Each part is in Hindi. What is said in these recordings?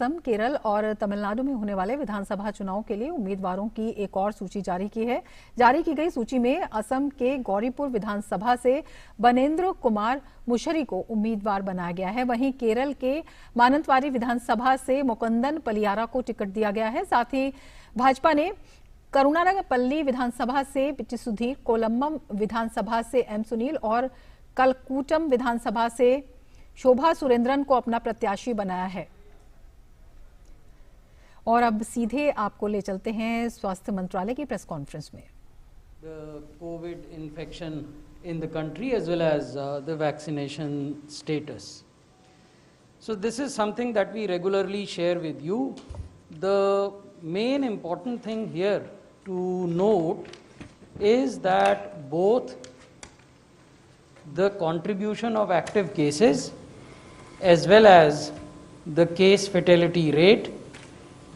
असम, केरल और तमिलनाडु में होने वाले विधानसभा चुनाव के लिए उम्मीदवारों की एक और सूची जारी की है। जारी की गई सूची में असम के गौरीपुर विधानसभा से बनेंद्र कुमार मुशरी को उम्मीदवार बनाया गया है। वहीं केरल के मानंतवाड़ी विधानसभा से मुकुंदन पलियारा को टिकट दिया गया है। साथ ही भाजपा ने करुणापल्ली विधानसभा से पिच्ची सुधीर, कोलम्बम विधानसभा से एम सुनील और कलकूटम विधानसभा से शोभा सुरेंद्रन को अपना प्रत्याशी बनाया है। और अब सीधे आपको ले चलते हैं स्वास्थ्य मंत्रालय की प्रेस कॉन्फ्रेंस में। The COVID infection in the country as well as the vaccination status. So this is something that we regularly share with you. The main important thing here to note is that both the contribution of active cases as well as the case fatality rate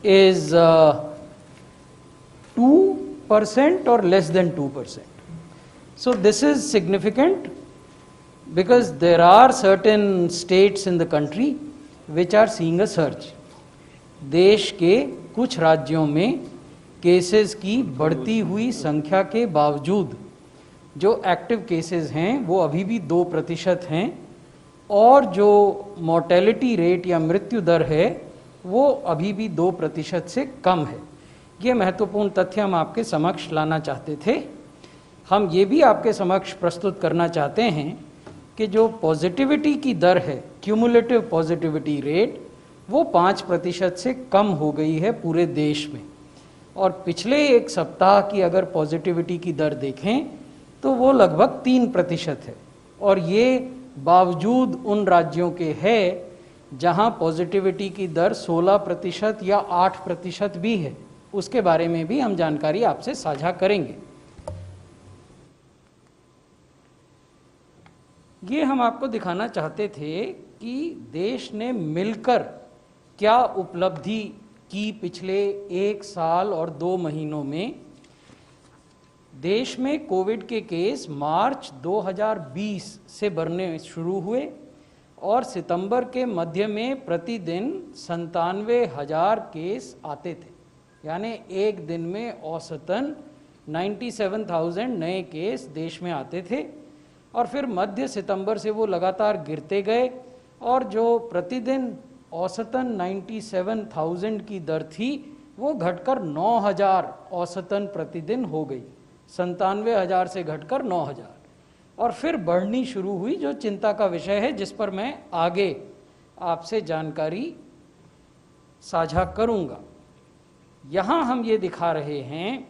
is 2% or less than 2%. So this is significant because there are certain states in the country which are seeing a surge. देश के कुछ राज्यों में केसेस की बढ़ती हुई संख्या के बावजूद जो एक्टिव केसेस हैं वो अभी भी 2% हैं और जो मोर्टेलिटी रेट या मृत्यु दर है वो अभी भी 2% से कम है। ये महत्वपूर्ण तथ्य हम आपके समक्ष लाना चाहते थे। हम ये भी आपके समक्ष प्रस्तुत करना चाहते हैं कि जो पॉजिटिविटी की दर है, क्यूमुलेटिव पॉजिटिविटी रेट, वो 5% से कम हो गई है पूरे देश में। और पिछले एक सप्ताह की अगर पॉजिटिविटी की दर देखें तो वो लगभग 3% है। और ये बावजूद उन राज्यों के है जहां पॉजिटिविटी की दर 16% या 8% भी है। उसके बारे में भी हम जानकारी आपसे साझा करेंगे। ये हम आपको दिखाना चाहते थे कि देश ने मिलकर क्या उपलब्धि की पिछले 1 साल और 2 महीनों में। देश में कोविड के केस मार्च 2020 से बढ़ने शुरू हुए और सितंबर के मध्य में प्रतिदिन 97,000 केस आते थे, यानी एक दिन में औसतन 97,000 नए केस देश में आते थे। और फिर मध्य सितंबर से वो लगातार गिरते गए और जो प्रतिदिन औसतन 97,000 की दर थी वो घटकर 9,000 औसतन प्रतिदिन हो गई। 97,000 से घटकर 9,000 और फिर बढ़नी शुरू हुई, जो चिंता का विषय है, जिस पर मैं आगे आपसे जानकारी साझा करूंगा। यहाँ हम ये दिखा रहे हैं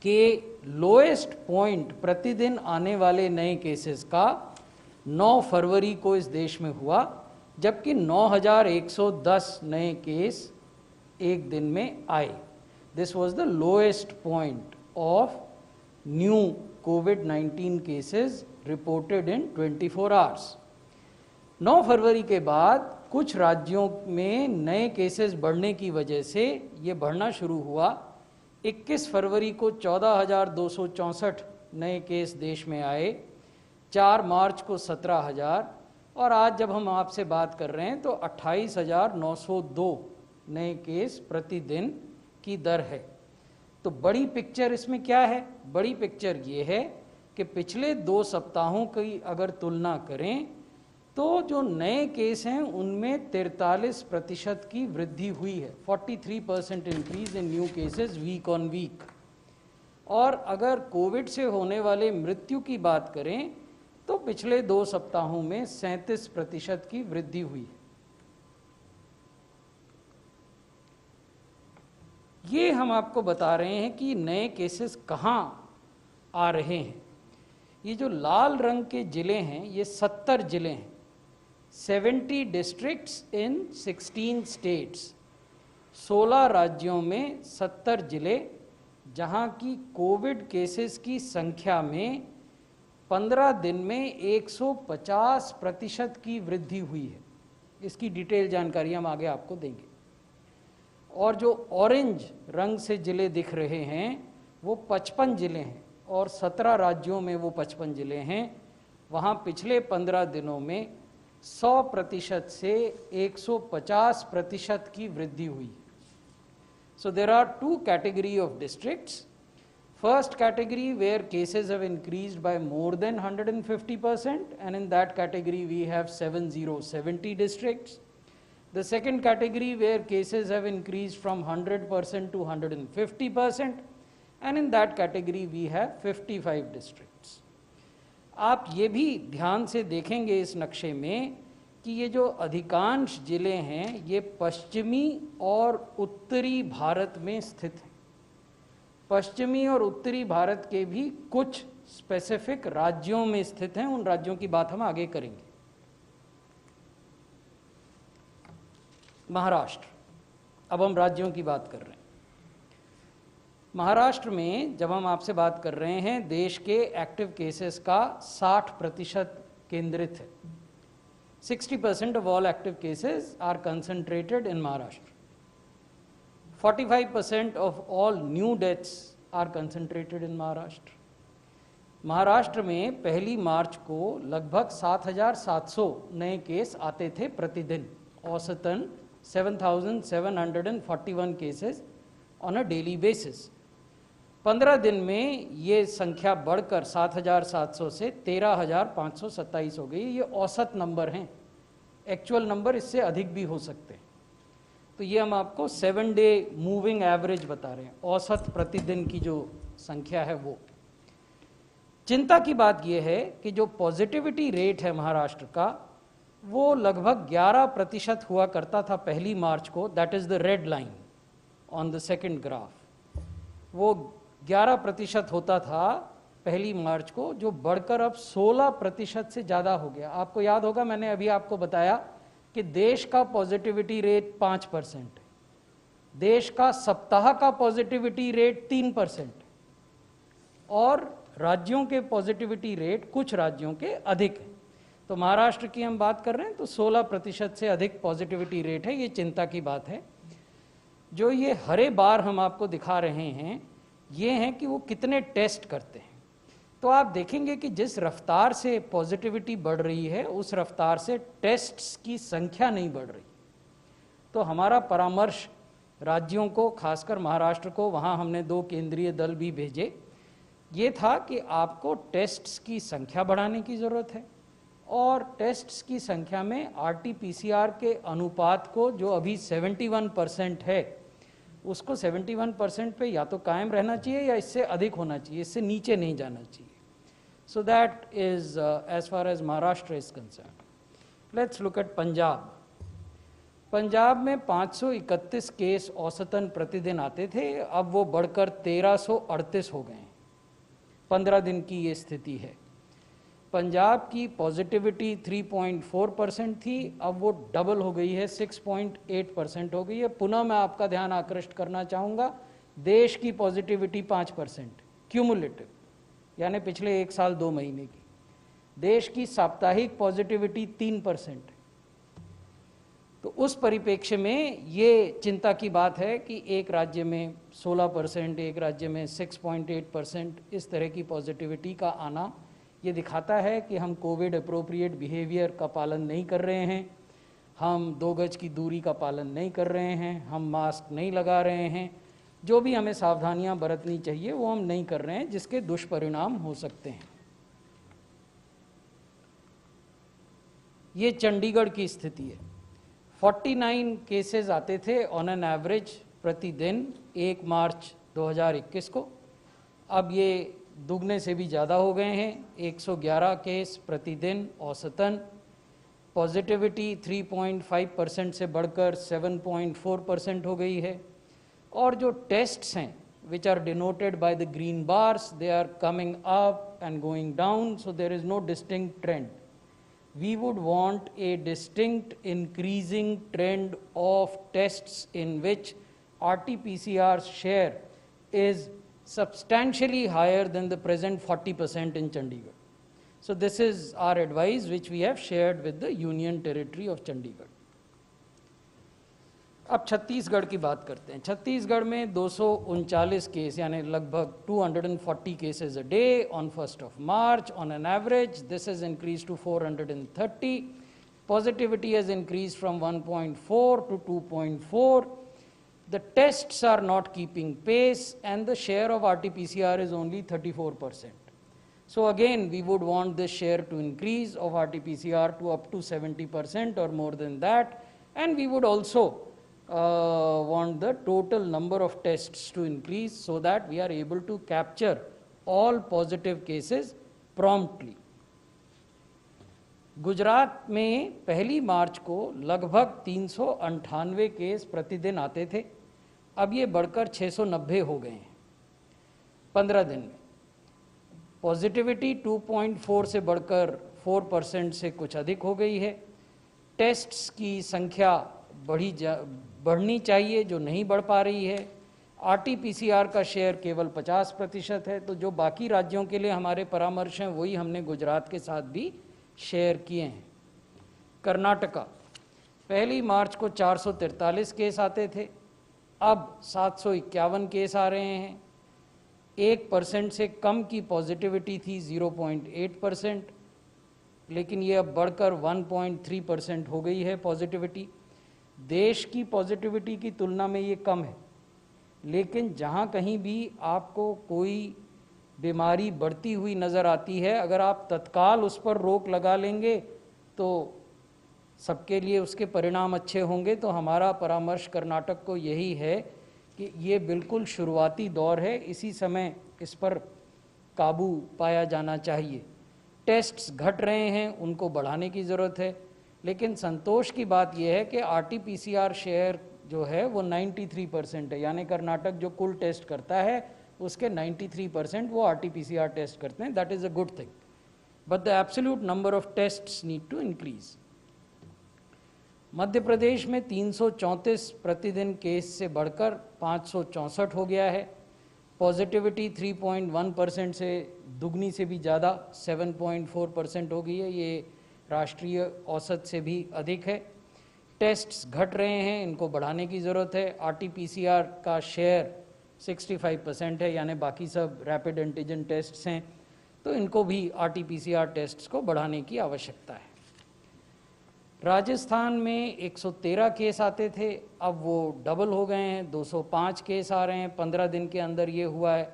कि लोएस्ट पॉइंट प्रतिदिन आने वाले नए केसेस का 9 फरवरी को इस देश में हुआ, जबकि 9,110 नए केस एक दिन में आए। This was the lowest point of new COVID-19 cases reported in 24 hours. 9 फरवरी के बाद कुछ राज्यों में नए केसेस बढ़ने की वजह से ये बढ़ना शुरू हुआ। 21 फरवरी को 14,264 नए केस देश में आए, 4 मार्च को 17,000 और आज जब हम आपसे बात कर रहे हैं तो 28,902 नए केस प्रतिदिन की दर है। तो बड़ी पिक्चर इसमें क्या है? बड़ी पिक्चर ये है कि पिछले 2 सप्ताहों की अगर तुलना करें तो जो नए केस हैं उनमें 43% की वृद्धि हुई है। 43% increase in new cases week on week. और अगर कोविड से होने वाले मृत्यु की बात करें तो पिछले 2 सप्ताहों में 37% की वृद्धि हुई है। ये हम आपको बता रहे हैं कि नए केसेस कहाँ आ रहे हैं। ये जो लाल रंग के ज़िले हैं ये 70 ज़िले हैं, 70 डिस्ट्रिक्ट्स इन 16 स्टेट्स, 16 राज्यों में 70 ज़िले, जहाँ की कोविड केसेस की संख्या में 15 दिन में 150% की वृद्धि हुई है। इसकी डिटेल जानकारी हम आगे आपको देंगे। और जो ऑरेंज रंग से ज़िले दिख रहे हैं वो 55 ज़िले हैं और 17 राज्यों में वो 55 ज़िले हैं। वहाँ पिछले 15 दिनों में 100% से 150% की वृद्धि हुई। So there are two category of districts. First category where cases have increased by more than 150%, and in that category we have 7070 districts. The second category where cases have increased from 100% to 150%, and in that category we have 55 districts. आप ये भी ध्यान से देखेंगे इस नक्शे में कि ये जो अधिकांश जिले हैं ये पश्चिमी और उत्तरी भारत में स्थित हैं। पश्चिमी और उत्तरी भारत के भी कुछ स्पेसिफिक राज्यों में स्थित हैं, उन राज्यों की बात हम आगे करेंगे। महाराष्ट्र, अब हम राज्यों की बात कर रहे हैं। महाराष्ट्र में जब हम आपसे बात कर रहे हैं, देश के एक्टिव केसेस का 60% केंद्रित है। 60% of all active cases are concentrated in Maharashtra. 45% of all new deaths are concentrated in Maharashtra. Maharashtra में 1 मार्च को लगभग 7,700 नए केस आते थे प्रतिदिन, औसतन 7,741 cases on a daily basis. 15 दिन में ये संख्या बढ़कर 7,700 से 13,527 हो गई। ये औसत नंबर हैं, एक्चुअल नंबर इससे अधिक भी हो सकते हैं। तो ये हम आपको 7 डे मूविंग एवरेज बता रहे हैं, औसत प्रतिदिन की जो संख्या है वो। चिंता की बात यह है कि जो पॉजिटिविटी रेट है महाराष्ट्र का, वो लगभग 11% हुआ करता था 1 मार्च को। That is the red line on the second graph. वो 11% होता था 1 मार्च को, जो बढ़कर अब 16% से ज़्यादा हो गया। आपको याद होगा मैंने अभी आपको बताया कि देश का पॉजिटिविटी रेट 5% है, देश का सप्ताह का पॉजिटिविटी रेट 3% है, और राज्यों के पॉजिटिविटी रेट कुछ राज्यों के अधिक है। तो महाराष्ट्र की हम बात कर रहे हैं तो 16% से अधिक पॉजिटिविटी रेट है। ये चिंता की बात है। जो ये हरे बार हम आपको दिखा रहे हैं ये हैं कि वो कितने टेस्ट करते हैं। तो आप देखेंगे कि जिस रफ्तार से पॉजिटिविटी बढ़ रही है उस रफ्तार से टेस्ट्स की संख्या नहीं बढ़ रही। तो हमारा परामर्श राज्यों को, खासकर महाराष्ट्र को, वहाँ हमने 2 केंद्रीय दल भी भेजे, ये था कि आपको टेस्ट्स की संख्या बढ़ाने की ज़रूरत है, और टेस्ट्स की संख्या में RT-PCR के अनुपात को जो अभी 71% है उसको 71% पे या तो कायम रहना चाहिए या इससे अधिक होना चाहिए, इससे नीचे नहीं जाना चाहिए। So that is as far as Maharashtra is concern. Let's look at Punjab. Punjab में 531 केस औसतन प्रतिदिन आते थे, अब वो बढ़कर 1338 हो गए हैं। 15 दिन की ये स्थिति है। पंजाब की पॉजिटिविटी 3.4% थी, अब वो डबल हो गई है, 6.8% हो गई है। पुनः मैं आपका ध्यान आकृष्ट करना चाहूँगा, देश की पॉजिटिविटी 5% क्यूमुलेटिव, यानी पिछले 1 साल 2 महीने की। देश की साप्ताहिक पॉजिटिविटी 3% है। तो उस परिप्रेक्ष्य में ये चिंता की बात है कि एक राज्य में 16%, एक राज्य में 6.8%, इस तरह की पॉजिटिविटी का आना ये दिखाता है कि हम कोविड अप्रोप्रिएट बिहेवियर का पालन नहीं कर रहे हैं, हम 2 गज की दूरी का पालन नहीं कर रहे हैं, हम मास्क नहीं लगा रहे हैं, जो भी हमें सावधानियां बरतनी चाहिए वो हम नहीं कर रहे हैं, जिसके दुष्परिणाम हो सकते हैं। ये चंडीगढ़ की स्थिति है। 49 केसेस आते थे ऑन एन एवरेज प्रतिदिन 1 मार्च 2021 को, अब ये दुगने से भी ज़्यादा हो गए हैं, 111 केस प्रतिदिन औसतन। पॉजिटिविटी 3.5% से बढ़कर 7.4% हो गई है, और जो टेस्ट्स हैं which are denoted by the green bars, they are coming up and going down, so there is no distinct trend. We would want a distinct increasing trend of tests in which RT-PCR's share is substantially higher than the present 40% in Chandigarh. So this is our advice which we have shared with the Union Territory of Chandigarh. अब छत्तीसगढ़ की बात करते हैं। छत्तीसगढ़ में 239 केस, यानी लगभग 240 cases a day on 1 March on an average. This is increase to 430। Positivity has increased from 1.4 to 2.4. The tests are not keeping pace, and the share of RT-PCR is only 34%. So again, we would want this share to increase of RT-PCR to up to 70% or more than that, and we would also want the total number of tests to increase so that we are able to capture all positive cases promptly. Gujarat में 1 मार्च को लगभग 398 केस प्रतिदिन आते थे, अब ये बढ़कर 690 हो गए हैं 15 दिन में। पॉजिटिविटी 2.4 से बढ़कर 4% से कुछ अधिक हो गई है। टेस्ट्स की संख्या बढ़नी चाहिए, जो नहीं बढ़ पा रही है। RT-PCR का शेयर केवल 50% है, तो जो बाकी राज्यों के लिए हमारे परामर्श हैं वही हमने गुजरात के साथ भी शेयर किए हैं। कर्नाटका 1 मार्च को 443 केस आते थे, अब 751 केस आ रहे हैं। 1% से कम की पॉजिटिविटी थी 0.8%, लेकिन ये अब बढ़कर 1.3% हो गई है पॉजिटिविटी। देश की पॉजिटिविटी की तुलना में ये कम है, लेकिन जहाँ कहीं भी आपको कोई बीमारी बढ़ती हुई नज़र आती है, अगर आप तत्काल उस पर रोक लगा लेंगे तो सबके लिए उसके परिणाम अच्छे होंगे। तो हमारा परामर्श कर्नाटक को यही है कि ये बिल्कुल शुरुआती दौर है, इसी समय इस पर काबू पाया जाना चाहिए। टेस्ट्स घट रहे हैं, उनको बढ़ाने की ज़रूरत है, लेकिन संतोष की बात यह है कि RT-PCR शेयर जो है वो 93% है, यानी कर्नाटक जो कुल टेस्ट करता है उसके 93% वो RT-PCR टेस्ट करते हैं। That is a good thing, but the absolute number of tests need to increase. Madhya Pradesh में 334 प्रतिदिन केस से बढ़कर 564 हो गया है। पॉजिटिविटी 3.1% से दुगनी से भी ज़्यादा 7.4% हो गई है, ये राष्ट्रीय औसत से भी अधिक है। टेस्ट्स घट रहे हैं, इनको बढ़ाने की ज़रूरत है। RT-PCR का शेयर 65% है, यानी बाकी सब रैपिड एंटीजन टेस्ट्स हैं, तो इनको भी RT-PCR टेस्ट्स को बढ़ाने की आवश्यकता है। राजस्थान में 113 केस आते थे, अब वो डबल हो गए हैं, 205 केस आ रहे हैं 15 दिन के अंदर ये हुआ है।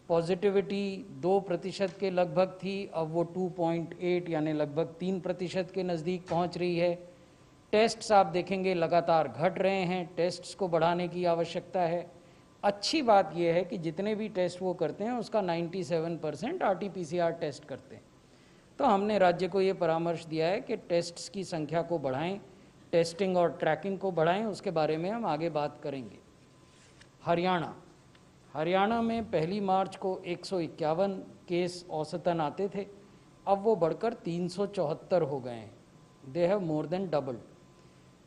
पॉजिटिविटी 2% के लगभग थी, अब वो 2.8 यानी लगभग 3% के नज़दीक पहुंच रही है। टेस्ट्स आप देखेंगे लगातार घट रहे हैं, टेस्ट्स को बढ़ाने की आवश्यकता है। अच्छी बात यह है कि जितने भी टेस्ट वो करते हैं उसका 97% RT-PCR टेस्ट करते हैं। तो हमने राज्य को ये परामर्श दिया है कि टेस्ट्स की संख्या को बढ़ाएं, टेस्टिंग और ट्रैकिंग को बढ़ाएं, उसके बारे में हम आगे बात करेंगे। हरियाणा में 1 मार्च को 151 केस औसतन आते थे, अब वो बढ़कर 374 हो गए हैं। They have more than doubled.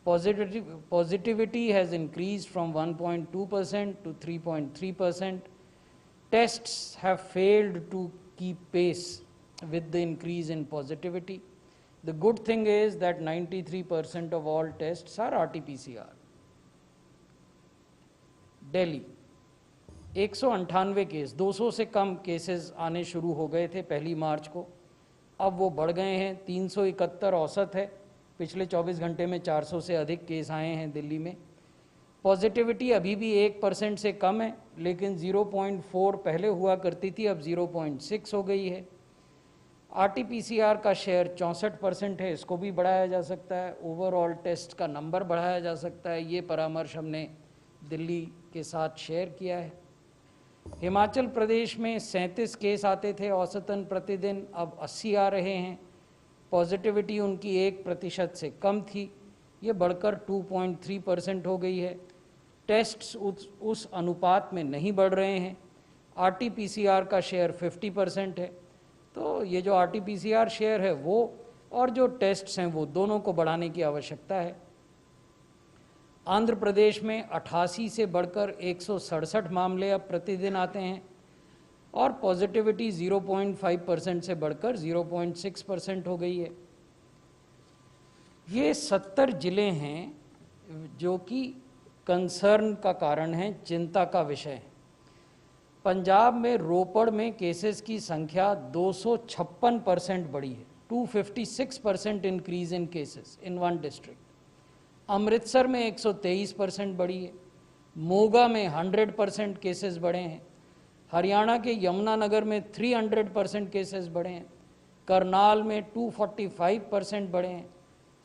Positivity has increased from 1.2% to 3.3%. Tests have failed to keep pace with the increase in positivity. The good thing is that 93% of all tests are RT-PCR. Delhi 198 case, 200 से कम केसेस आने शुरू हो गए थे 1 मार्च को, अब वो बढ़ गए हैं। 371 औसत है, पिछले 24 घंटे में 400 से अधिक केस आए हैं दिल्ली में। पॉजिटिविटी अभी भी 1% से कम है, लेकिन 0.4 पहले हुआ करती थी, अब 0.6 हो गई है। RT-PCR का शेयर 64% है, इसको भी बढ़ाया जा सकता है। ओवरऑल टेस्ट का नंबर बढ़ाया जा सकता है, ये परामर्श हमने दिल्ली के साथ शेयर किया है। हिमाचल प्रदेश में 37 केस आते थे औसतन प्रतिदिन, अब 80 आ रहे हैं। पॉजिटिविटी उनकी 1% से कम थी, ये बढ़कर 2.3% हो गई है। टेस्ट्स उस अनुपात में नहीं बढ़ रहे हैं। RT-PCR का शेयर 50% है, तो ये जो RT-PCR शेयर है वो और जो टेस्ट्स हैं वो दोनों को बढ़ाने की आवश्यकता है। आंध्र प्रदेश में 88 से बढ़कर 167 मामले अब प्रतिदिन आते हैं और पॉजिटिविटी 0.5% से बढ़कर 0.6% हो गई है। ये 70 जिले हैं जो कि कंसर्न का कारण है, चिंता का विषय है। पंजाब में रोपड़ में केसेस की संख्या 256% बढ़ी है, 256% increase in cases in one district. Amritsar में 123% बढ़ी है, मोगा में 100% केसेस बढ़े हैं, हरियाणा के यमुनानगर में 300% केसेस बढ़े हैं, करनाल में 245% बढ़े हैं,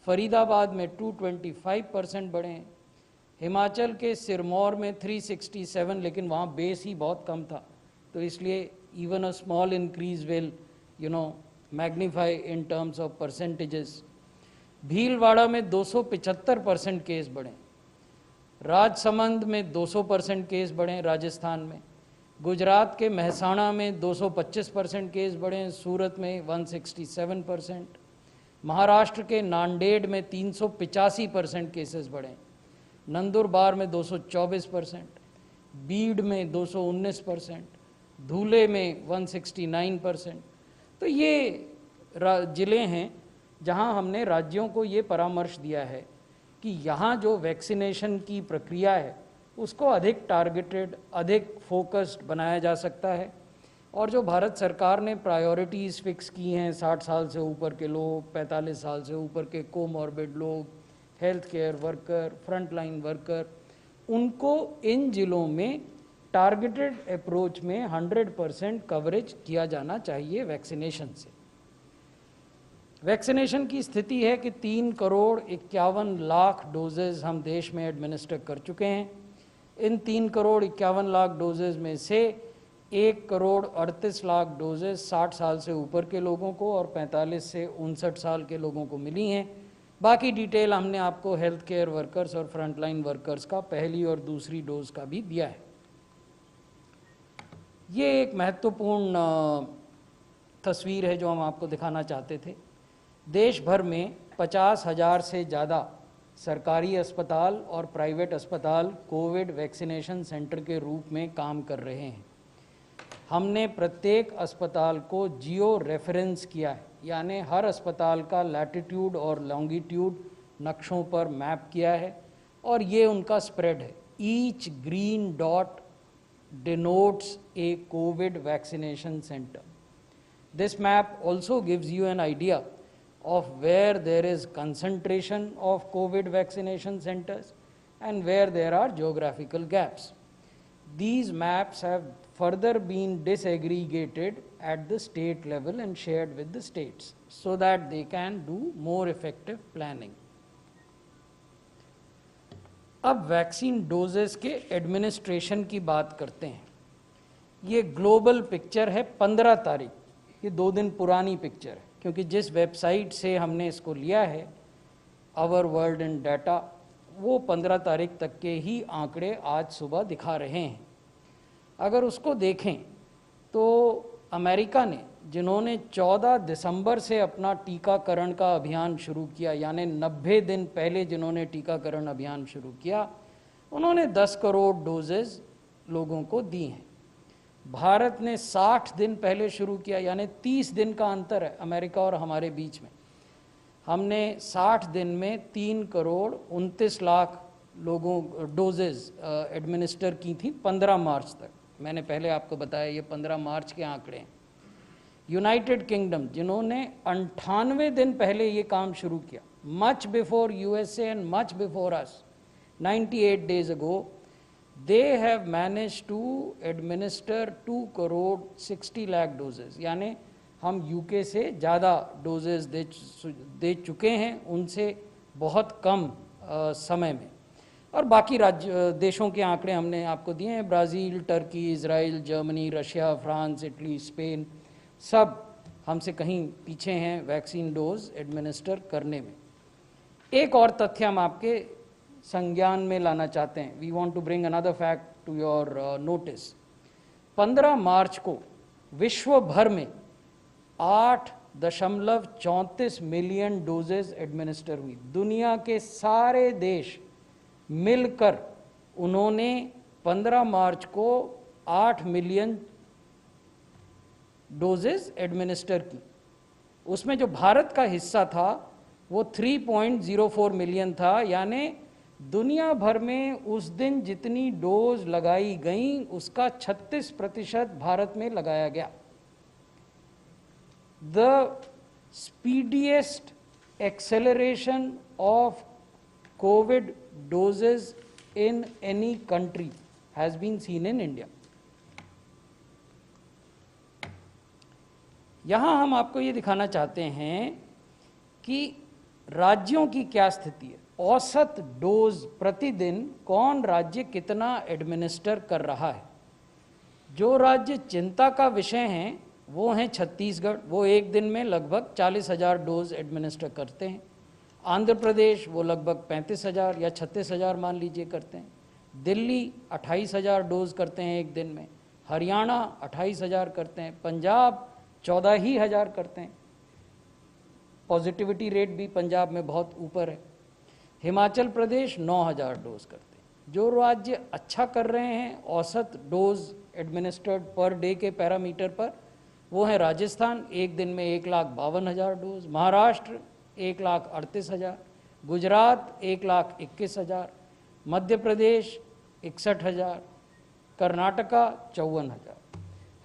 फरीदाबाद में 225% बढ़े हैं, हिमाचल के सिरमौर में 367, लेकिन वहाँ बेस ही बहुत कम था, तो इसलिए even a small increase will magnify in terms of percentages. Bhilwara में 275% केस बढ़े, राजसमंद में 200% केस बढ़े राजस्थान में, गुजरात के महसाणा में 225% केस बढ़े, सूरत में 167%, महाराष्ट्र के नांदेड़ में 385% केसेस बढ़े, नंदुरबार में 224%, बीड में 219%, धुले में 169%। तो ये जिले हैं जहां हमने राज्यों को ये परामर्श दिया है कि यहाँ जो वैक्सीनेशन की प्रक्रिया है उसको अधिक टारगेटेड, अधिक फोकस्ड बनाया जा सकता है। और जो भारत सरकार ने प्रायोरिटीज़ फिक्स की हैं, 60 साल से ऊपर के लोग, 45 साल से ऊपर के कोमॉर्बिड लोग, health care worker, front line worker, उनको इन जिलों में टारगेटेड अप्रोच में 100% कवरेज किया जाना चाहिए वैक्सीनेशन से। वैक्सीनेशन की स्थिति है कि 3,51,00,000 डोजेज हम देश में एडमिनिस्टर कर चुके हैं। इन 3,51,00,000 डोजेज में से 1,38,00,000 डोजेज 60 साल से ऊपर के लोगों को और 45 से 59 साल के लोगों को मिली हैं। बाकी डिटेल हमने आपको हेल्थ केयर वर्कर्स और फ्रंटलाइन वर्कर्स का पहली और दूसरी डोज का भी दिया है। ये एक महत्वपूर्ण तस्वीर है जो हम आपको दिखाना चाहते थे। देश भर में 50,000 से ज़्यादा सरकारी अस्पताल और प्राइवेट अस्पताल कोविड वैक्सीनेशन सेंटर के रूप में काम कर रहे हैं। हमने प्रत्येक अस्पताल को जियो रेफरेंस किया है, यानी हर अस्पताल का लैटिट्यूड और लॉन्गिट्यूड नक्शों पर मैप किया है और ये उनका स्प्रेड है। Each green dot denotes a COVID vaccination center. This map also gives you an idea of where there is concentration of COVID vaccination centers and where there are geographical gaps. These maps have further been disaggregated at the state level and shared with the states so that they can do more effective planning. अब वैक्सीन डोजेस के एडमिनिस्ट्रेशन की बात करते हैं। ये ग्लोबल पिक्चर है 15 तारीख, ये 2 दिन पुरानी पिक्चर है, क्योंकि जिस वेबसाइट से हमने इसको लिया है आवर वर्ल्ड इन डाटा, वो 15 तारीख तक के ही आंकड़े आज सुबह दिखा रहे हैं। अगर उसको देखें तो अमेरिका ने, जिन्होंने 14 दिसंबर से अपना टीकाकरण का अभियान शुरू किया, यानी 90 दिन पहले जिन्होंने टीकाकरण अभियान शुरू किया, उन्होंने 10 करोड़ डोजेज लोगों को दी हैं। भारत ने 60 दिन पहले शुरू किया, यानी 30 दिन का अंतर है अमेरिका और हमारे बीच में। हमने 60 दिन में 3,29,00,000 लोगों डोजेज एडमिनिस्टर की थी 15 मार्च तक। मैंने पहले आपको बताया ये 15 मार्च के आंकड़े हैं। यूनाइटेड किंगडम, जिन्होंने 98 दिन पहले ये काम शुरू किया, much before USA and much before us, 98 days ago, they have managed to administer 2,60,00,000 doses, यानी हम यूके से ज़्यादा डोजेज दे चुके हैं उनसे बहुत कम समय में। और बाकी राज्य देशों के आंकड़े हमने आपको दिए हैं। Brazil, Turkey, Israel, Germany, Russia, France, Italy, Spain, सब हमसे कहीं पीछे हैं वैक्सीन डोज एडमिनिस्टर करने में। एक और तथ्य हम आपके संज्ञान में लाना चाहते हैं। We want to bring another fact to your notice. 15 मार्च को विश्व भर में 8.34 मिलियन डोजेज एडमिनिस्टर हुई। दुनिया के सारे देश मिलकर उन्होंने 15 मार्च को 8 मिलियन डोजेज एडमिनिस्टर की। उसमें जो भारत का हिस्सा था वो 3.04 मिलियन था, यानी दुनिया भर में उस दिन जितनी डोज लगाई गई उसका 36% भारत में लगाया गया। The speediest acceleration of COVID doses in any country has been seen in India. यहाँ हम आपको ये दिखाना चाहते हैं कि राज्यों की क्या स्थिति है। औसत डोज प्रतिदिन कौन राज्य कितना एडमिनिस्टर कर रहा है। जो राज्य चिंता का विषय हैं वो हैं छत्तीसगढ़, वो एक दिन में लगभग 40,000 डोज एडमिनिस्टर करते हैं। आंध्र प्रदेश वो लगभग 35,000 या 36,000 मान लीजिए करते हैं। दिल्ली 28,000 डोज करते हैं एक दिन में। हरियाणा 28,000 करते हैं। पंजाब 14,000 करते हैं। पॉजिटिविटी रेट भी पंजाब में बहुत ऊपर है। हिमाचल प्रदेश 9,000 डोज करते हैं। जो राज्य अच्छा कर रहे हैं औसत डोज एडमिनिस्टर्ड पर डे के पैरामीटर पर, वो है राजस्थान, एक दिन में 1,52,000 डोज। महाराष्ट्र 1,38,000। गुजरात 1,21,000। मध्य प्रदेश 61,000। कर्नाटका 54,000।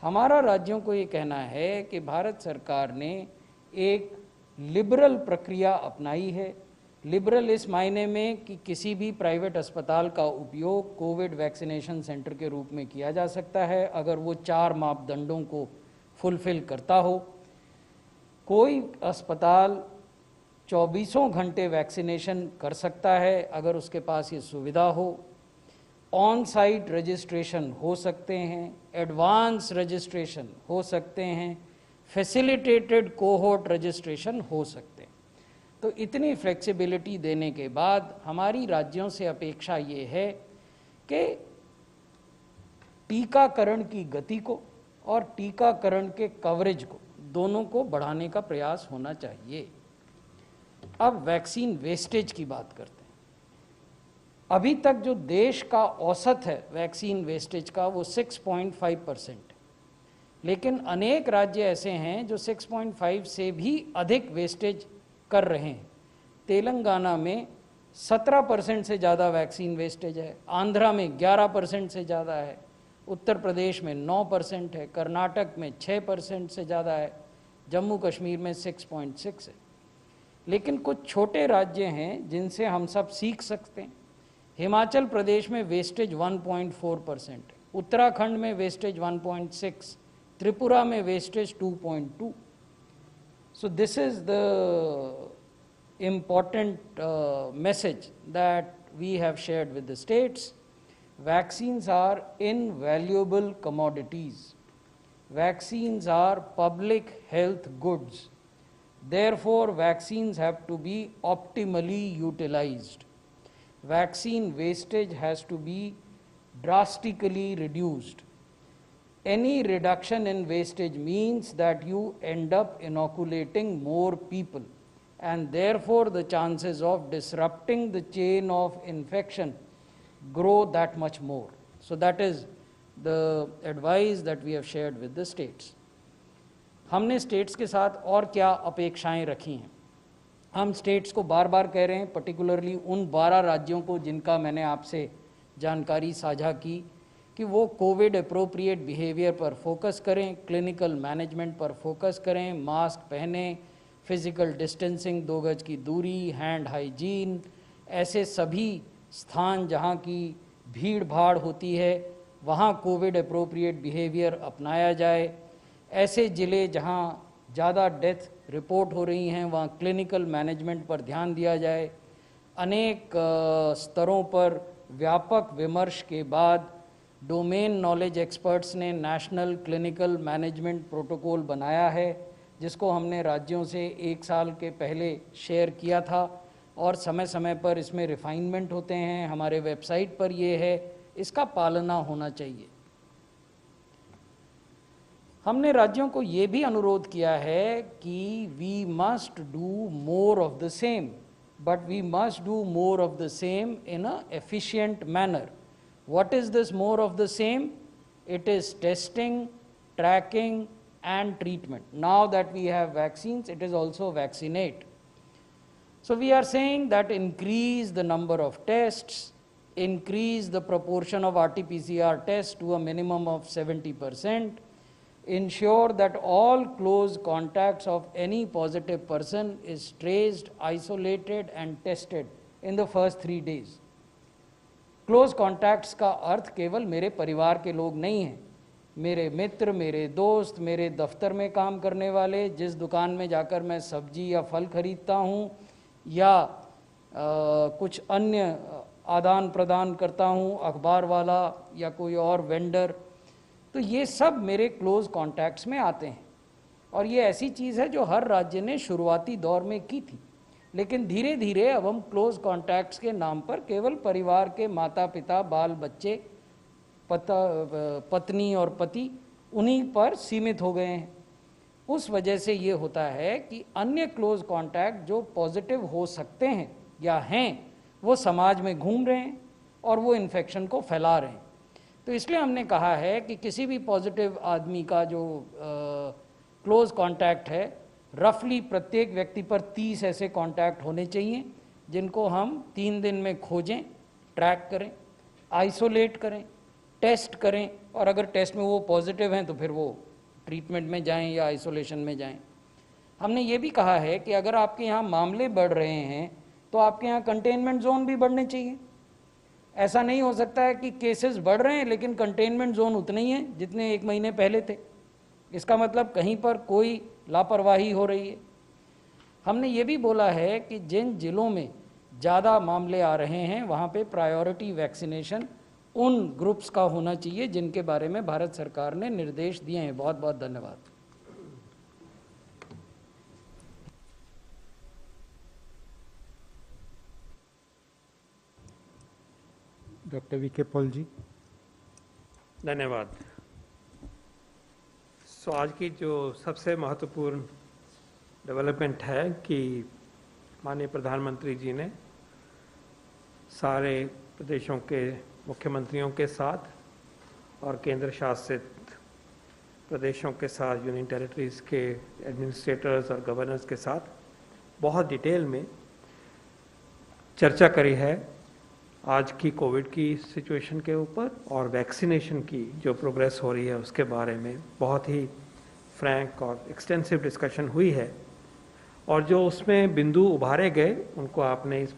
हमारा राज्यों को ये कहना है कि भारत सरकार ने एक लिबरल प्रक्रिया अपनाई है। लिबरल इस मायने में कि किसी भी प्राइवेट अस्पताल का उपयोग कोविड वैक्सीनेशन सेंटर के रूप में किया जा सकता है अगर वो 4 मापदंडों को फुलफिल करता हो। कोई अस्पताल 24 घंटे वैक्सीनेशन कर सकता है अगर उसके पास ये सुविधा हो। ऑन साइट रजिस्ट्रेशन हो सकते हैं, एडवांस रजिस्ट्रेशन हो सकते हैं, फैसिलिटेटेड कोहोर्ट रजिस्ट्रेशन हो सकते हैं। तो इतनी फ्लेक्सिबिलिटी देने के बाद हमारी राज्यों से अपेक्षा ये है कि टीकाकरण की गति को और टीकाकरण के कवरेज को दोनों को बढ़ाने का प्रयास होना चाहिए। अब वैक्सीन वेस्टेज की बात करते हैं। अभी तक जो देश का औसत है वैक्सीन वेस्टेज का वो 6.5% है, लेकिन अनेक राज्य ऐसे हैं जो 6.5 से भी अधिक वेस्टेज कर रहे हैं। तेलंगाना में 17% से ज़्यादा वैक्सीन वेस्टेज है, आंध्रा में 11% से ज़्यादा है, उत्तर प्रदेश में 9% है, कर्नाटक में 6% से ज़्यादा है, जम्मू कश्मीर में 6.6 है। लेकिन कुछ छोटे राज्य हैं जिनसे हम सब सीख सकते हैं। हिमाचल प्रदेश में वेस्टेज 1.4% है, उत्तराखंड में वेस्टेज 1.6, त्रिपुरा में wastage 2.2। So this is the important message that we have shared with the states. Vaccines are invaluable commodities. Vaccines are public health goods. Therefore, vaccines have to be optimally utilized. Vaccine wastage has to be drastically reduced. Any reduction in wastage means that you end up inoculating more people, and therefore the chances of disrupting the chain of infection grow that much more. So that is the advice that we have shared with the states. हमने स्टेट्स के साथ और क्या अपेक्षाएं रखी हैं। हम स्टेट्स को बार बार कह रहे हैं, पर्टिकुलरली उन 12 राज्यों को जिनका मैंने आपसे जानकारी साझा की, कि वो कोविड अप्रोप्रिएट बिहेवियर पर फोकस करें, क्लिनिकल मैनेजमेंट पर फोकस करें, मास्क पहने, फिजिकल डिस्टेंसिंग, 2 गज की दूरी, हैंड हाइजीन, ऐसे सभी स्थान जहाँ की भीड़ भाड़ होती है वहाँ कोविड अप्रोप्रिएट बिहेवियर अपनाया जाए। ऐसे ज़िले जहाँ ज़्यादा डेथ रिपोर्ट हो रही हैं वहाँ क्लिनिकल मैनेजमेंट पर ध्यान दिया जाए। अनेक स्तरों पर व्यापक विमर्श के बाद डोमेन नॉलेज एक्सपर्ट्स ने नेशनल क्लिनिकल मैनेजमेंट प्रोटोकॉल बनाया है, जिसको हमने राज्यों से 1 साल के पहले शेयर किया था, और समय समय पर इसमें रिफाइनमेंट होते हैं। हमारे वेबसाइट पर ये है, इसका पालना होना चाहिए। हमने राज्यों को ये भी अनुरोध किया है कि we must do more of the same, but we must do more of the same in a efficient manner. What is this more of the same? It is testing, tracking and treatment. Now that we have vaccines, it is also vaccinate. So we are saying that increase the number of tests, increase the proportion of RT-PCR tests to a minimum of 70%, ensure that all close contacts of any positive person is traced, isolated and tested in the first 3 days. Close contacts का अर्थ केवल मेरे परिवार के लोग नहीं हैं, मेरे मित्र, मेरे दोस्त, मेरे दफ्तर में काम करने वाले, जिस दुकान में जाकर मैं सब्जी या फल खरीदता हूँ या कुछ अन्य आदान प्रदान करता हूँ, अखबार वाला या कोई और वेंडर, तो ये सब मेरे क्लोज कॉन्टैक्ट्स में आते हैं। और ये ऐसी चीज़ है जो हर राज्य ने शुरुआती दौर में की थी, लेकिन धीरे धीरे अब हम क्लोज कॉन्टैक्ट्स के नाम पर केवल परिवार के माता पिता, बाल बच्चे, पत्नी और पति, उन्हीं पर सीमित हो गए हैं। उस वजह से ये होता है कि अन्य क्लोज कॉन्टैक्ट जो पॉजिटिव हो सकते हैं या हैं, वो समाज में घूम रहे हैं और वो इन्फेक्शन को फैला रहे हैं। तो इसलिए हमने कहा है कि किसी भी पॉजिटिव आदमी का जो क्लोज कॉन्टैक्ट है, रफली प्रत्येक व्यक्ति पर 30 ऐसे कॉन्टैक्ट होने चाहिए जिनको हम 3 दिन में खोजें, ट्रैक करें, आइसोलेट करें, टेस्ट करें, और अगर टेस्ट में वो पॉजिटिव हैं तो फिर वो ट्रीटमेंट में जाएं या आइसोलेशन में जाएं। हमने ये भी कहा है कि अगर आपके यहाँ मामले बढ़ रहे हैं तो आपके यहाँ कंटेनमेंट जोन भी बढ़ने चाहिए। ऐसा नहीं हो सकता है कि केसेस बढ़ रहे हैं लेकिन कंटेनमेंट जोन उतने ही हैं जितने 1 महीने पहले थे। इसका मतलब कहीं पर कोई लापरवाही हो रही है। हमने ये भी बोला है कि जिन जिलों में ज़्यादा मामले आ रहे हैं वहाँ पे प्रायोरिटी वैक्सीनेशन उन ग्रुप्स का होना चाहिए जिनके बारे में भारत सरकार ने निर्देश दिए हैं। बहुत बहुत धन्यवाद। डॉक्टर वीके पॉल जी। धन्यवाद। आज की जो सबसे महत्वपूर्ण डेवलपमेंट है कि माननीय प्रधानमंत्री जी ने सारे प्रदेशों के मुख्यमंत्रियों के साथ और केंद्र शासित प्रदेशों के साथ, यूनियन टेरिटरीज के एडमिनिस्ट्रेटर्स और गवर्नर्स के साथ बहुत डिटेल में चर्चा करी है आज की कोविड की सिचुएशन के ऊपर और वैक्सीनेशन की जो प्रोग्रेस हो रही है उसके बारे में बहुत ही फ्रैंक और एक्सटेंसिव डिस्कशन हुई है। और जो उसमें बिंदु उभारे गए उनको आपने इस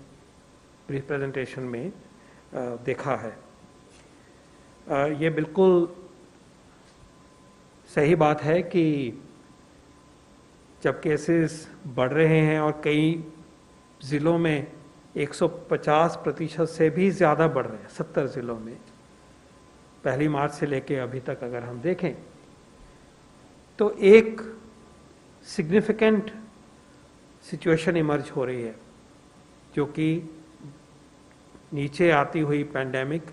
ब्रीफ प्रेजेंटेशन में देखा है। ये बिल्कुल सही बात है कि जब केसेस बढ़ रहे हैं और कई ज़िलों में 150% से भी ज़्यादा बढ़ रहे हैं, 70 ज़िलों में 1 मार्च से लेके अभी तक अगर हम देखें तो एक सिग्निफिकेंट सिचुएशन इमर्ज हो रही है जो कि नीचे आती हुई पैंडेमिक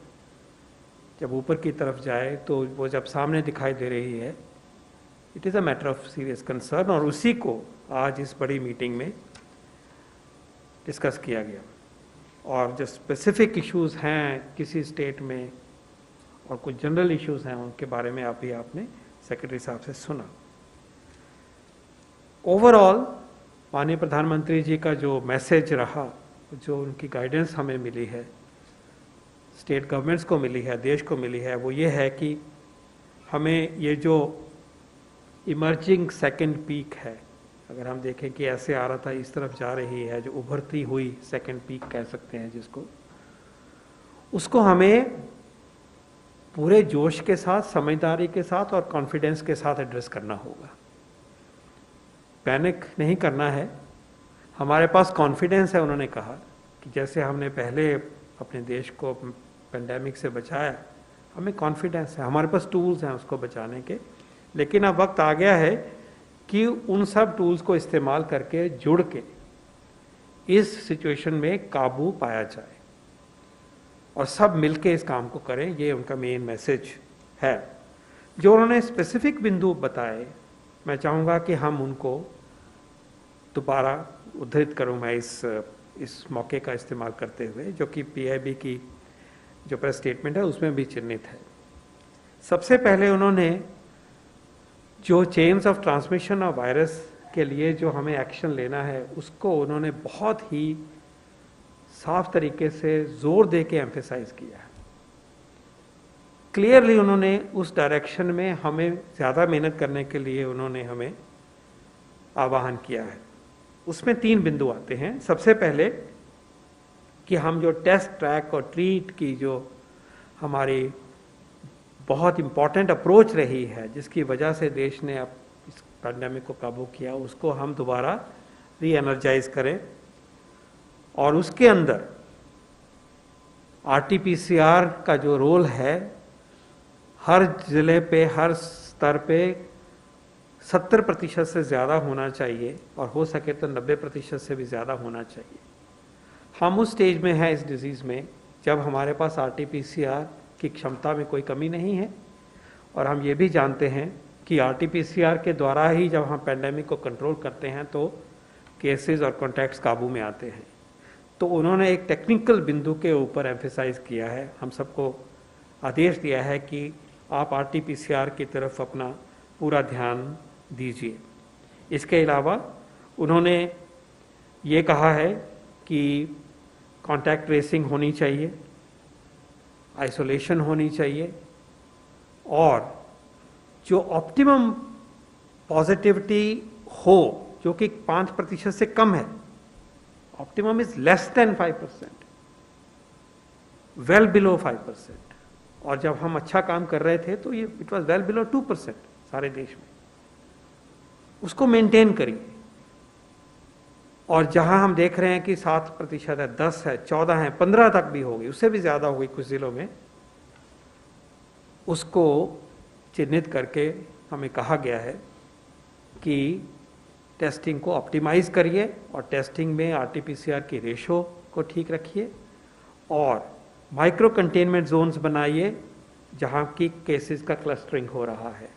जब ऊपर की तरफ जाए तो वो जब सामने दिखाई दे रही है, it is a matter of serious concern. और उसी को आज इस बड़ी मीटिंग में डिस्कस किया गया। और जो स्पेसिफिक इश्यूज हैं किसी स्टेट में और कुछ जनरल इश्यूज हैं उनके बारे में अभी आपने सेक्रेटरी साहब से सुना। ओवरऑल माननीय प्रधानमंत्री जी का जो मैसेज रहा, जो उनकी गाइडेंस हमें मिली है, स्टेट गवर्नमेंट्स को मिली है, देश को मिली है, वो ये है कि हमें ये जो इमर्जिंग सेकेंड पीक है, अगर हम देखें कि ऐसे आ रहा था इस तरफ जा रही है, जो उभरती हुई सेकेंड पीक कह सकते हैं जिसको, उसको हमें पूरे जोश के साथ, समझदारी के साथ और कॉन्फिडेंस के साथ एड्रेस करना होगा। पैनिक नहीं करना है। हमारे पास कॉन्फिडेंस है, उन्होंने कहा कि जैसे हमने पहले अपने देश को पेंडेमिक से बचाया, हमें कॉन्फिडेंस है, हमारे पास टूल्स हैं उसको बचाने के। लेकिन अब वक्त आ गया है कि उन सब टूल्स को इस्तेमाल करके जुड़ के इस सिचुएशन में काबू पाया जाए और सब मिलके इस काम को करें। ये उनका मेन मैसेज है। जो उन्होंने स्पेसिफिक बिंदु बताए, मैं चाहूँगा कि हम उनको दोबारा उद्धृत करूँ मैं इस मौके का इस्तेमाल करते हुए, जो कि पीआईबी की जो प्रेस स्टेटमेंट है उसमें भी चिन्हित है। सबसे पहले उन्होंने जो chains of transmission of virus के लिए जो हमें एक्शन लेना है उसको उन्होंने बहुत ही साफ तरीके से जोर दे के एम्फेसाइज किया है। क्लियरली उन्होंने उस डायरेक्शन में हमें ज़्यादा मेहनत करने के लिए उन्होंने हमें आह्वान किया है। उसमें 3 बिंदु आते हैं। सबसे पहले कि हम जो टेस्ट, ट्रैक और ट्रीट की जो हमारी बहुत इम्पॉर्टेंट अप्रोच रही है, जिसकी वजह से देश ने अब इस पैंडेमिक को काबू किया, उसको हम दोबारा री एनर्जाइज करें। और उसके अंदर RT-PCR का जो रोल है, हर जिले पे, हर स्तर पे 70% से ज़्यादा होना चाहिए और हो सके तो 90% से भी ज़्यादा होना चाहिए। हम उस स्टेज में हैं इस डिज़ीज़ में जब हमारे पास RT-PCR की क्षमता में कोई कमी नहीं है, और हम ये भी जानते हैं कि RT-PCR के द्वारा ही जब हम पैंडेमिक को कंट्रोल करते हैं तो केसेस और कॉन्टैक्ट्स काबू में आते हैं। तो उन्होंने एक टेक्निकल बिंदु के ऊपर एम्फेसाइज किया है, हम सबको आदेश दिया है कि आप RT-PCR की तरफ अपना पूरा ध्यान दीजिए। इसके अलावा उन्होंने ये कहा है कि कॉन्टैक्ट ट्रेसिंग होनी चाहिए, आइसोलेशन होनी चाहिए, और जो ऑप्टिमम पॉजिटिविटी हो, जो कि 5% से कम है, optimum is less than 5%, well below 5%, और जब हम अच्छा काम कर रहे थे तो ये इट वॉज वेल बिलो 2% सारे देश में। उसको मेंटेन करिए। और जहां हम देख रहे हैं कि 7% है, 10 है, 14 है, 15 तक भी होगी, उससे भी ज्यादा होगी कुछ जिलों में, उसको चिन्हित करके हमें कहा गया है कि टेस्टिंग को ऑप्टिमाइज करिए और टेस्टिंग में RT-PCR की रेशो को ठीक रखिए और माइक्रो कंटेनमेंट जोन्स बनाइए जहां की केसेस का क्लस्टरिंग हो रहा है,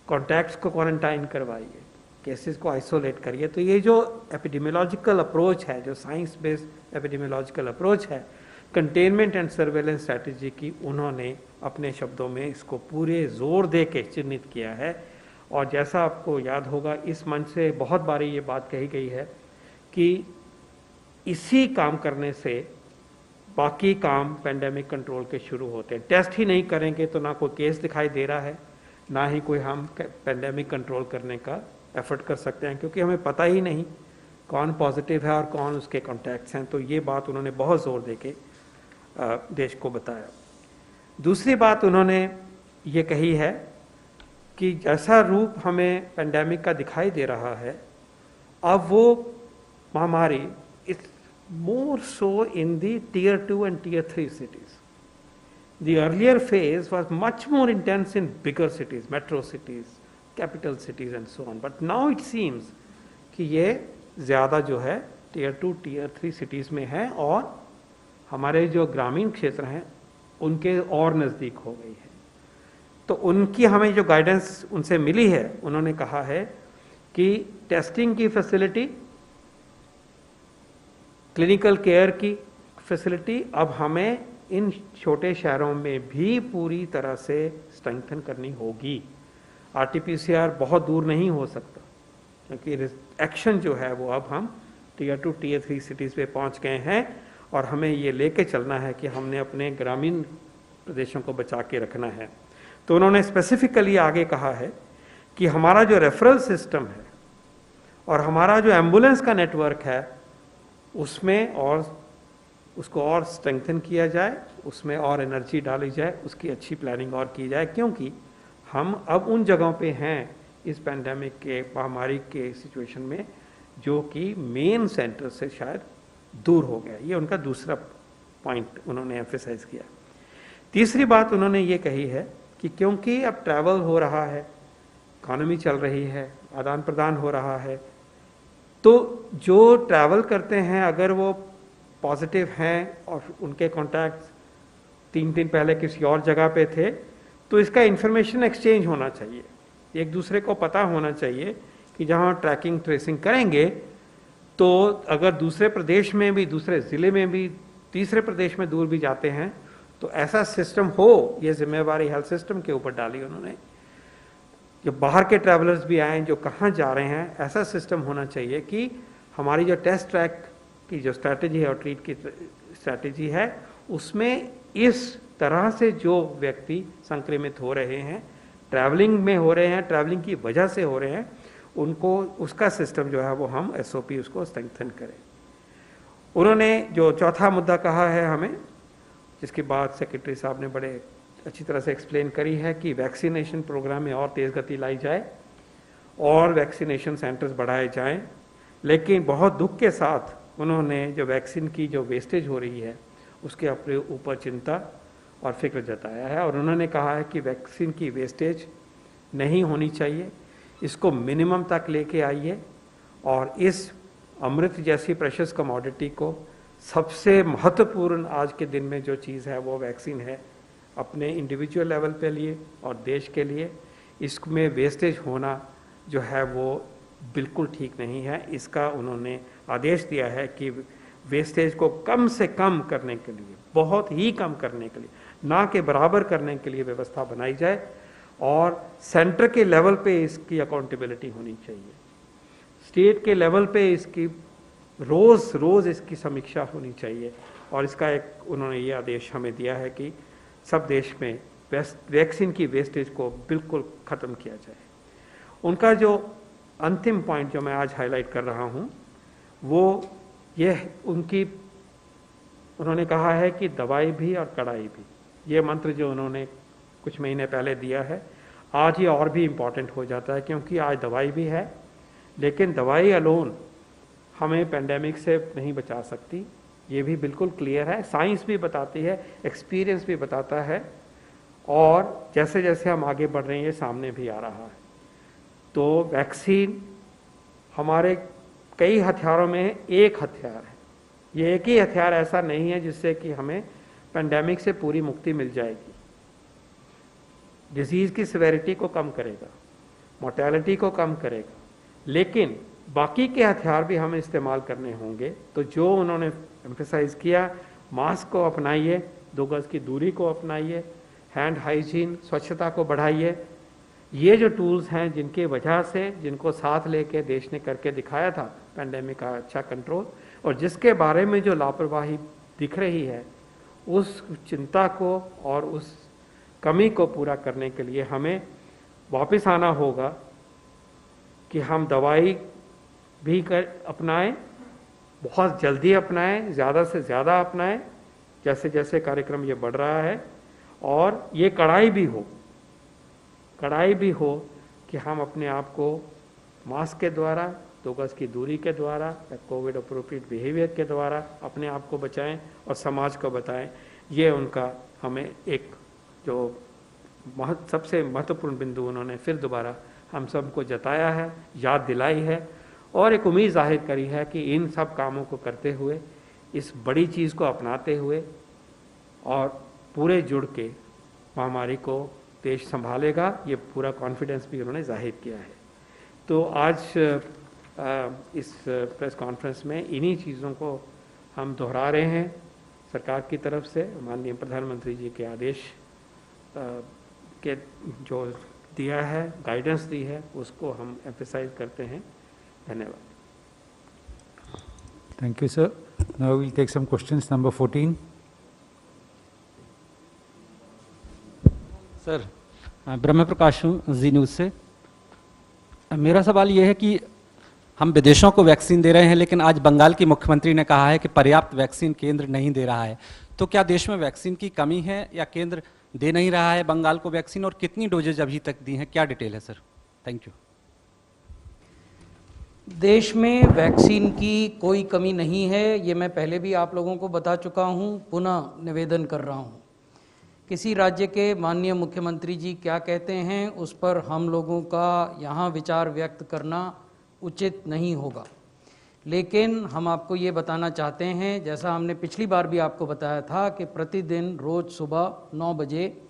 कॉन्टैक्ट्स को क्वारंटाइन करवाइए, केसेस को आइसोलेट करिए। तो ये जो एपिडेमियोलॉजिकल अप्रोच है, जो साइंस बेस्ड एपिडेमियोलॉजिकल अप्रोच है कंटेनमेंट एंड सर्वेलेंस स्ट्रैटेजी की, उन्होंने अपने शब्दों में इसको पूरे जोर दे के चिन्हित किया है। और जैसा आपको याद होगा, इस मंच से बहुत बारी ये बात कही गई है कि इसी काम करने से बाकी काम पेंडेमिक कंट्रोल के शुरू होते हैं। टेस्ट ही नहीं करेंगे तो ना कोई केस दिखाई दे रहा है, ना ही कोई हम पेंडेमिक कंट्रोल करने का एफर्ट कर सकते हैं, क्योंकि हमें पता ही नहीं कौन पॉजिटिव है और कौन उसके कॉन्टैक्ट्स हैं। तो ये बात उन्होंने बहुत जोर देके देश को बताया। दूसरी बात उन्होंने ये कही है कि जैसा रूप हमें पेंडेमिक का दिखाई दे रहा है, अब वो महामारी इस more so in the tier 2 and tier 3 cities. The earlier phase was much more intense in bigger cities, metro cities, capital cities and so on. But now it seems कि ये ज़्यादा जो है tier 2, tier 3 cities में है और हमारे जो ग्रामीण क्षेत्र हैं उनके और नज़दीक हो गई है। तो उनकी हमें जो गाइडेंस उनसे मिली है, उन्होंने कहा है कि टेस्टिंग की फैसिलिटी, क्लिनिकल केयर की फैसिलिटी अब हमें इन छोटे शहरों में भी पूरी तरह से स्ट्रेंथन करनी होगी। RT-PCR बहुत दूर नहीं हो सकता, क्योंकि एक्शन जो है वो अब हम tier 2, tier 3 सिटीज़ पे पहुंच गए हैं और हमें ये लेके चलना है कि हमने अपने ग्रामीण प्रदेशों को बचा के रखना है। तो उन्होंने स्पेसिफिकली आगे कहा है कि हमारा जो रेफरल सिस्टम है और हमारा जो एम्बुलेंस का नेटवर्क है उसमें और उसको और स्ट्रेंथन किया जाए, उसमें और एनर्जी डाली जाए, उसकी अच्छी प्लानिंग और की जाए, क्योंकि हम अब उन जगहों पे हैं इस पैंडेमिक के महामारी के सिचुएशन में जो कि मेन सेंटर से शायद दूर हो गया। ये उनका दूसरा पॉइंट उन्होंने एम्फेसाइज किया। तीसरी बात उन्होंने ये कही है कि क्योंकि अब ट्रैवल हो रहा है, इकॉनमी चल रही है, आदान प्रदान हो रहा है, तो जो ट्रैवल करते हैं अगर वो पॉजिटिव हैं और उनके कॉन्टैक्ट्स 3 दिन पहले किसी और जगह पे थे, तो इसका इंफॉर्मेशन एक्सचेंज होना चाहिए, एक दूसरे को पता होना चाहिए कि जहाँ ट्रैकिंग ट्रेसिंग करेंगे तो अगर दूसरे प्रदेश में भी, दूसरे ज़िले में भी, तीसरे प्रदेश में दूर भी जाते हैं तो ऐसा सिस्टम हो। ये जिम्मेवारी हेल्थ सिस्टम के ऊपर डाली उन्होंने, जो बाहर के ट्रैवलर्स भी आए जो कहाँ जा रहे हैं, ऐसा सिस्टम होना चाहिए कि हमारी जो टेस्ट ट्रैक की जो स्ट्रैटेजी है और ट्रीट की स्ट्रैटेजी है उसमें इस तरह से जो व्यक्ति संक्रमित हो रहे हैं, ट्रैवलिंग में हो रहे हैं, ट्रैवलिंग की वजह से हो रहे हैं, उनको उसका सिस्टम जो है वो हम SOP उसको स्ट्रेंथन करें। उन्होंने जो चौथा मुद्दा कहा है हमें, जिसकी बात सेक्रेटरी साहब ने बड़े अच्छी तरह से एक्सप्लेन करी है कि वैक्सीनेशन प्रोग्राम में और तेज़ गति लाई जाए और वैक्सीनेशन सेंटर्स बढ़ाए जाएं। लेकिन बहुत दुख के साथ उन्होंने जो वैक्सीन की जो वेस्टेज हो रही है उसके अपने ऊपर चिंता और फिक्र जताया है, और उन्होंने कहा है कि वैक्सीन की वेस्टेज नहीं होनी चाहिए, इसको मिनिमम तक लेके आइए और इस अमृत जैसी प्रेशियस कमोडिटी को, सबसे महत्वपूर्ण आज के दिन में जो चीज़ है वो वैक्सीन है, अपने इंडिविजुअल लेवल पे लिए और देश के लिए इसमें वेस्टेज होना जो है वो बिल्कुल ठीक नहीं है। इसका उन्होंने आदेश दिया है कि वेस्टेज को कम से कम करने के लिए, बहुत ही कम करने के लिए, ना के बराबर करने के लिए व्यवस्था बनाई जाए और सेंटर के लेवल पे इसकी अकाउंटेबिलिटी होनी चाहिए, स्टेट के लेवल पे इसकी रोज़ इसकी समीक्षा होनी चाहिए। और इसका एक उन्होंने ये आदेश हमें दिया है कि सब देश में वैक्सीन की वेस्टेज को बिल्कुल ख़त्म किया जाए। उनका जो अंतिम पॉइंट जो मैं आज हाईलाइट कर रहा हूँ वो ये उन्होंने कहा है कि दवाई भी और कड़ाई भी, ये मंत्र जो उन्होंने कुछ महीने पहले दिया है, आज ये और भी इम्पॉर्टेंट हो जाता है, क्योंकि आज दवाई भी है, लेकिन दवाई अलोन हमें पेंडेमिक से नहीं बचा सकती, ये भी बिल्कुल क्लियर है। साइंस भी बताती है, एक्सपीरियंस भी बताता है, और जैसे जैसे हम आगे बढ़ रहे हैं ये सामने भी आ रहा है। तो वैक्सीन हमारे कई हथियारों में एक हथियार है, ये एक ही हथियार ऐसा नहीं है जिससे कि हमें पेंडेमिक से पूरी मुक्ति मिल जाएगी। डिजीज़ की सिवेरिटी को कम करेगा, मोर्टेलिटी को कम करेगा, लेकिन बाकी के हथियार भी हमें इस्तेमाल करने होंगे। तो जो उन्होंने एम्फेसाइज किया, मास्क को अपनाइए, 2 गज की दूरी को अपनाइए, हैंड हाइजीन, स्वच्छता को बढ़ाइए, ये जो टूल्स हैं जिनकी वजह से, जिनको साथ लेके देश ने करके दिखाया था पेंडेमिक का अच्छा कंट्रोल, और जिसके बारे में जो लापरवाही दिख रही है, उस चिंता को और उस कमी को पूरा करने के लिए हमें वापस आना होगा कि हम दवाई भी अपनाएं, बहुत जल्दी अपनाएं, ज़्यादा से ज़्यादा अपनाएं, जैसे जैसे कार्यक्रम ये बढ़ रहा है। और ये कड़ाई भी हो कि हम अपने आप को मास्क के द्वारा, 2 गज की दूरी के द्वारा या कोविड अप्रोप्रिएट बिहेवियर के द्वारा अपने आप को बचाएं और समाज को बताएं। ये उनका हमें एक जो सबसे महत्वपूर्ण बिंदु उन्होंने फिर दोबारा हम सबको जताया है, याद दिलाई है, और एक उम्मीद जाहिर करी है कि इन सब कामों को करते हुए, इस बड़ी चीज़ को अपनाते हुए और पूरे जुड़ के महामारी को देश संभालेगा, ये पूरा कॉन्फिडेंस भी उन्होंने जाहिर किया है। तो आज इस प्रेस कॉन्फ्रेंस में इन्हीं चीज़ों को हम दोहरा रहे हैं। सरकार की तरफ से माननीय प्रधानमंत्री जी के आदेश के जो दिया है, गाइडेंस दी है, उसको हम एम्फेसाइज करते हैं। धन्यवाद। Thank you, sir. Now we'll take some questions. Number 14. Sir, ब्रह्म प्रकाश हूँ जी न्यूज़ से। मेरा सवाल ये है कि हम विदेशों को वैक्सीन दे रहे हैं, लेकिन आज बंगाल की मुख्यमंत्री ने कहा है कि पर्याप्त वैक्सीन केंद्र नहीं दे रहा है। तो क्या देश में वैक्सीन की कमी है या केंद्र दे नहीं रहा है बंगाल को वैक्सीन, और कितनी डोजेज अभी तक दी हैं, क्या डिटेल है सर? Thank you. देश में वैक्सीन की कोई कमी नहीं है, ये मैं पहले भी आप लोगों को बता चुका हूँ, पुनः निवेदन कर रहा हूँ। किसी राज्य के माननीय मुख्यमंत्री जी क्या कहते हैं उस पर हम लोगों का यहाँ विचार व्यक्त करना उचित नहीं होगा। लेकिन हम आपको ये बताना चाहते हैं, जैसा हमने पिछली बार भी आपको बताया था, कि प्रतिदिन रोज़ सुबह 9 बजे